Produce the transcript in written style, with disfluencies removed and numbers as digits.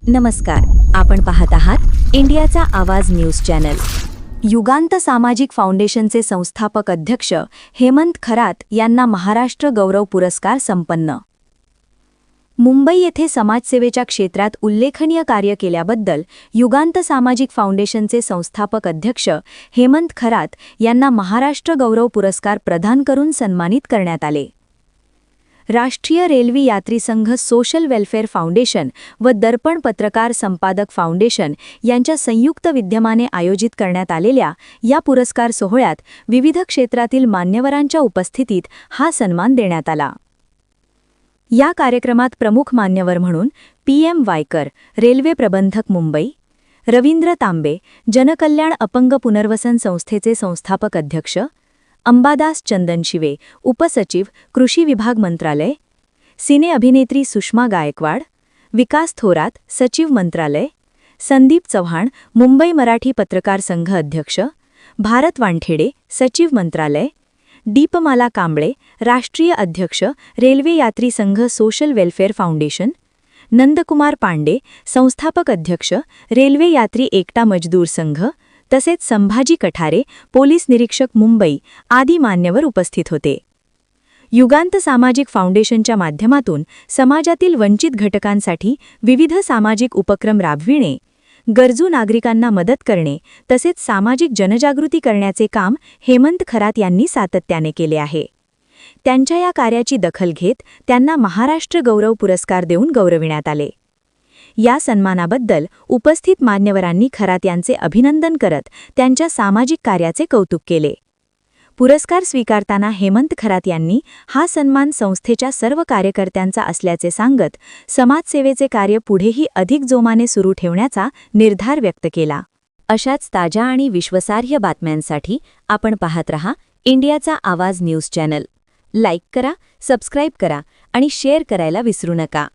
नमस्कार, आपण पाहत आहात इंडियाचा आवाज न्यूज चॅनल। युगांत सामाजिक फाउंडेशनचे संस्थापक अध्यक्ष हेमंत खरात यांना महाराष्ट्र गौरव पुरस्कार संपन्न। मुंबई येथे समाजसेवेच्या क्षेत्रात उल्लेखनीय कार्य केल्याबद्दल युगांत सामाजिक फाउंडेशनचे संस्थापक अध्यक्ष हेमंत खरात यांना महाराष्ट्र गौरव पुरस्कार प्रदान करून सन्मानित करण्यात आले। राष्ट्रीय रेल्वे यात्री संघ सोशल वेलफेअर फाउंडेशन व दर्पण पत्रकार संपादक फाउंडेशन यांच्या संयुक्त विद्यमाने आयोजित करण्यात आलेल्या या पुरस्कार सोहळ्यात विविध क्षेत्रातील मान्यवरांच्या उपस्थितीत हा सन्मान देण्यात आला। या कार्यक्रमात प्रमुख मान्यवर म्हणून PM वायकर, रेल्वे प्रबंधक मुंबई, रवींद्र तांबे, जनकल्याण अपंग पुनर्वसन संस्थेचे संस्थापक अध्यक्ष, अंबादास चंदनशिवे, उपसचिव, कृषी विभाग मंत्रालय, सिने अभिनेत्री सुषमा गायकवाड, विकास थोरात, सचिव मंत्रालय, संदीप चव्हाण, मुंबई मराठी पत्रकार संघ अध्यक्ष, भारत वानखेडे, सचिव मंत्रालय, दीपमाला कांबळे, राष्ट्रीय अध्यक्ष, रेल्वे यात्री संघ social welfare foundation, Nandkumar Pandey, संस्थापक अध्यक्ष, रेल्वे यात्री एकता मजदूर संघ, तसेच संभाजी कठारे, पोलीस निरीक्षक मुंबई आदी मान्यवर उपस्थित होते। युगांत सामाजिक फाउंडेशनच्या माध्यमातून समाजातील वंचित घटकांसाठी विविध सामाजिक उपक्रम राबविणे, गरजू नागरिकांना मदत करणे तसेच सामाजिक जनजागृती करण्याचे काम हेमंत खरात यांनी सातत्याने केले आहे। त्यांच्या या कार्याची दखल घेत त्यांना महाराष्ट्र गौरव पुरस्कार देऊन गौरविण्यात आले। या सन्मानाबद्दल उपस्थित मान्यवरांनी खरात यांचे अभिनंदन करत त्यांच्या सामाजिक कार्याचे कौतुक केले। पुरस्कार स्वीकारताना हेमंत खरात यांनी हा सन्मान संस्थेच्या सर्व कार्यकर्त्यांचा असल्याचे सांगत समाजसेवेचे कार्य पुढेही अधिक जोमाने सुरू ठेवण्याचा निर्धार व्यक्त केला। अशाच ताज्या आणि विश्वासार्ह बातम्यांसाठी आपण पाहत रहा इंडियाचा आवाज न्यूज चॅनल। लाईक करा, सबस्क्राईब करा आणि शेअर करायला विसरू नका।